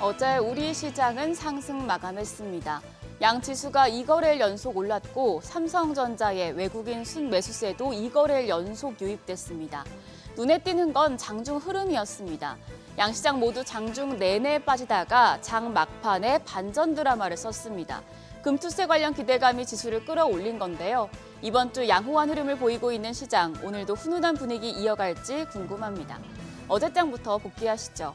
어제 우리 시장은 상승 마감했습니다. 양 지수가 2거래일 연속 올랐고 삼성전자의 외국인 순매수세도 2거래일 연속 유입됐습니다. 눈에 띄는 건 장중 흐름이었습니다. 양 시장 모두 장중 내내 빠지다가 장 막판에 반전 드라마를 썼습니다. 금투세 관련 기대감이 지수를 끌어올린 건데요. 이번 주 양호한 흐름을 보이고 있는 시장, 오늘도 훈훈한 분위기 이어갈지 궁금합니다. 어제장부터 복귀하시죠.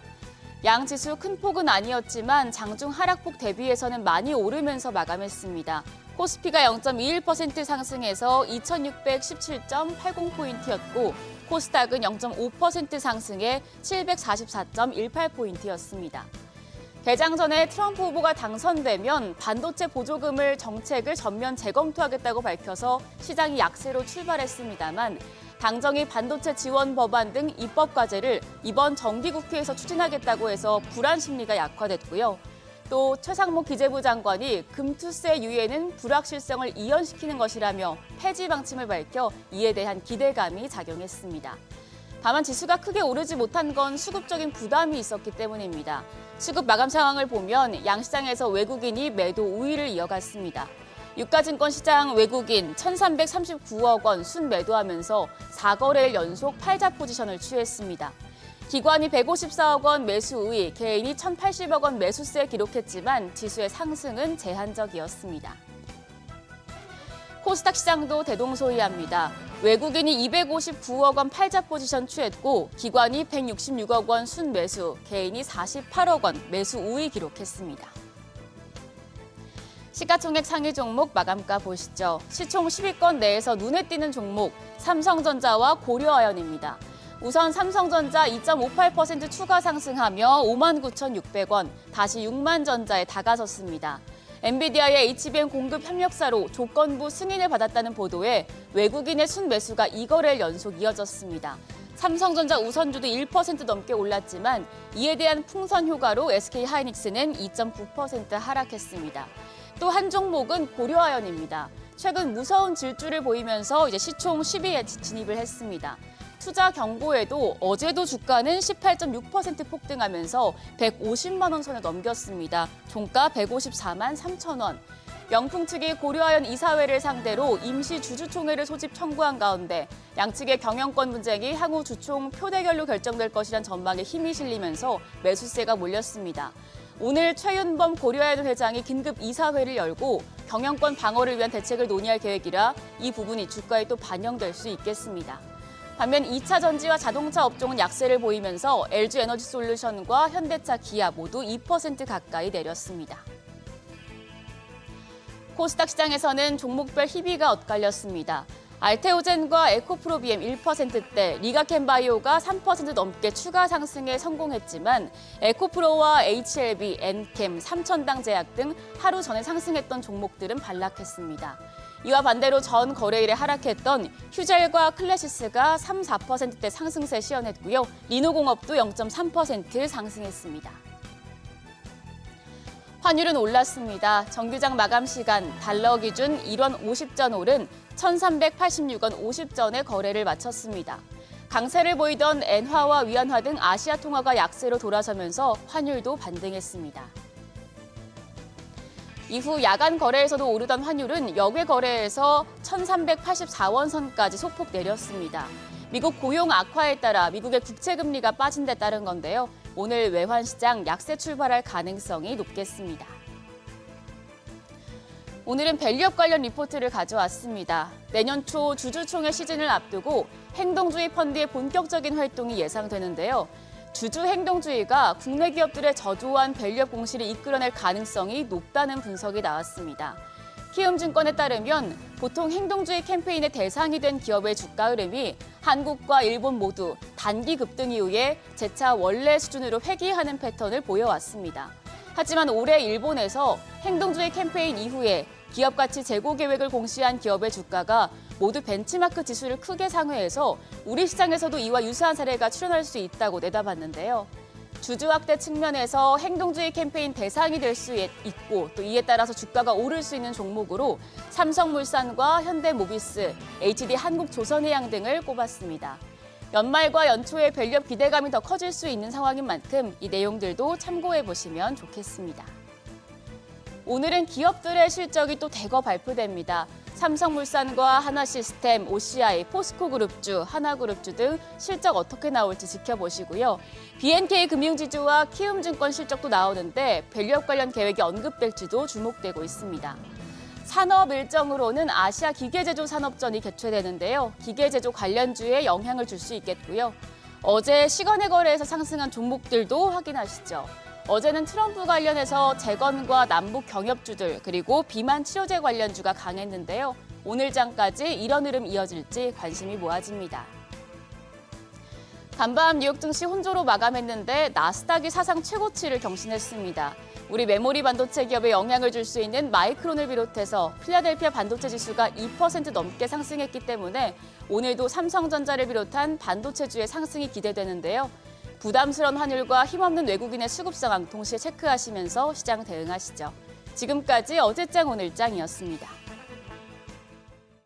양 지수 큰 폭은 아니었지만 장중 하락폭 대비해서는 많이 오르면서 마감했습니다. 코스피가 0.21% 상승해서 2617.80포인트였고 코스닥은 0.5% 상승해 744.18포인트였습니다. 개장 전에 트럼프 후보가 당선되면 반도체 보조금을 정책을 전면 재검토하겠다고 밝혀서 시장이 약세로 출발했습니다만 당정이 반도체 지원 법안 등 입법 과제를 이번 정기국회에서 추진하겠다고 해서 불안 심리가 약화됐고요. 또 최상목 기재부 장관이 금투세 유예는 불확실성을 이연시키는 것이라며 폐지 방침을 밝혀 이에 대한 기대감이 작용했습니다. 다만 지수가 크게 오르지 못한 건 수급적인 부담이 있었기 때문입니다. 수급 마감 상황을 보면 양시장에서 외국인이 매도 우위를 이어갔습니다. 유가증권 시장 외국인 1,339억 원 순매도하면서 4거래일 연속 팔자 포지션을 취했습니다. 기관이 154억 원 매수 우위, 개인이 1,080억 원 매수세 기록했지만 지수의 상승은 제한적이었습니다. 코스닥 시장도 대동소이합니다. 외국인이 259억 원 팔자 포지션 취했고 기관이 166억 원 순매수, 개인이 48억 원 매수 우위 기록했습니다. 시가총액 상위 종목 마감가 보시죠. 시총 10위권 내에서 눈에 띄는 종목, 삼성전자와 고려아연입니다. 우선 삼성전자 2.58% 추가 상승하며 59,600원, 다시 6만전자에 다가섰습니다. 엔비디아의 HBM 공급 협력사로 조건부 승인을 받았다는 보도에 외국인의 순매수가 2거래일 연속 이어졌습니다. 삼성전자 우선주도 1% 넘게 올랐지만 이에 대한 풍선 효과로 SK하이닉스는 2.9% 하락했습니다. 또 한 종목은 고려아연입니다. 최근 무서운 질주를 보이면서 이제 시총 10위에 진입을 했습니다. 투자 경고에도 어제도 주가는 18.6% 폭등하면서 150만 원 선을 넘겼습니다. 종가 154만 3천 원. 영풍 측이 고려아연 이사회를 상대로 임시 주주총회를 소집 청구한 가운데 양측의 경영권 분쟁이 향후 주총 표대결로 결정될 것이란 전망에 힘이 실리면서 매수세가 몰렸습니다. 오늘 최윤범 고려아연 회장이 긴급 이사회를 열고 경영권 방어를 위한 대책을 논의할 계획이라 이 부분이 주가에 또 반영될 수 있겠습니다. 반면 2차 전지와 자동차 업종은 약세를 보이면서 LG에너지솔루션과 현대차, 기아 모두 2% 가까이 내렸습니다. 코스닥 시장에서는 종목별 희비가 엇갈렸습니다. 알테오젠과 에코프로비엠 1%대, 리가켄바이오가 3% 넘게 추가 상승에 성공했지만 에코프로와 HLB, 엔캠, 삼천당제약 등 하루 전에 상승했던 종목들은 반락했습니다. 이와 반대로 전 거래일에 하락했던 휴젤과 클래시스가 3, 4%대 상승세 시현했고요. 리노공업도 0.3% 상승했습니다. 환율은 올랐습니다. 정규장 마감 시간 달러 기준 1원 50전 오른 1,386원 50전에 거래를 마쳤습니다. 강세를 보이던 엔화와 위안화 등 아시아 통화가 약세로 돌아서면서 환율도 반등했습니다. 이후 야간 거래에서도 오르던 환율은 역외 거래에서 1,384원 선까지 소폭 내렸습니다. 미국 고용 악화에 따라 미국의 국채금리가 빠진 데 따른 건데요. 오늘 외환시장 약세 출발할 가능성이 높겠습니다. 오늘은 밸류업 관련 리포트를 가져왔습니다. 내년 초 주주총회 시즌을 앞두고 행동주의 펀드의 본격적인 활동이 예상되는데요. 주주 행동주의가 국내 기업들의 저조한 밸류업 공시를 이끌어낼 가능성이 높다는 분석이 나왔습니다. 키움증권에 따르면 보통 행동주의 캠페인의 대상이 된 기업의 주가 흐름이 한국과 일본 모두 단기 급등 이후에 재차 원래 수준으로 회귀하는 패턴을 보여왔습니다. 하지만 올해 일본에서 행동주의 캠페인 이후에 기업 가치 재고 계획을 공시한 기업의 주가가 모두 벤치마크 지수를 크게 상회해서 우리 시장에서도 이와 유사한 사례가 출현할 수 있다고 내다봤는데요. 주주 확대 측면에서 행동주의 캠페인 대상이 될 수 있고 또 이에 따라서 주가가 오를 수 있는 종목으로 삼성물산과 현대모비스, HD 한국조선해양 등을 꼽았습니다. 연말과 연초에 밸류업 기대감이 더 커질 수 있는 상황인 만큼 이 내용들도 참고해 보시면 좋겠습니다. 오늘은 기업들의 실적이 또 대거 발표됩니다. 삼성물산과 하나시스템, OCI, 포스코그룹주, 하나그룹주 등 실적 어떻게 나올지 지켜보시고요. BNK 금융지주와 키움증권 실적도 나오는데 밸류업 관련 계획이 언급될지도 주목되고 있습니다. 산업 일정으로는 아시아 기계제조 산업전이 개최되는데요. 기계제조 관련주에 영향을 줄 수 있겠고요. 어제 시간의 거래에서 상승한 종목들도 확인하시죠. 어제는 트럼프 관련해서 재건과 남북 경협주들 그리고 비만 치료제 관련주가 강했는데요. 오늘 장까지 이런 흐름 이어질지 관심이 모아집니다. 간밤 뉴욕 증시 혼조로 마감했는데 나스닥이 사상 최고치를 경신했습니다. 우리 메모리 반도체 기업에 영향을 줄 수 있는 마이크론을 비롯해서 필라델피아 반도체 지수가 2% 넘게 상승했기 때문에 오늘도 삼성전자를 비롯한 반도체주의 상승이 기대되는데요. 부담스러운 환율과 힘없는 외국인의 수급 상황 동시에 체크하시면서 시장 대응하시죠. 지금까지 어제장 오늘장이었습니다.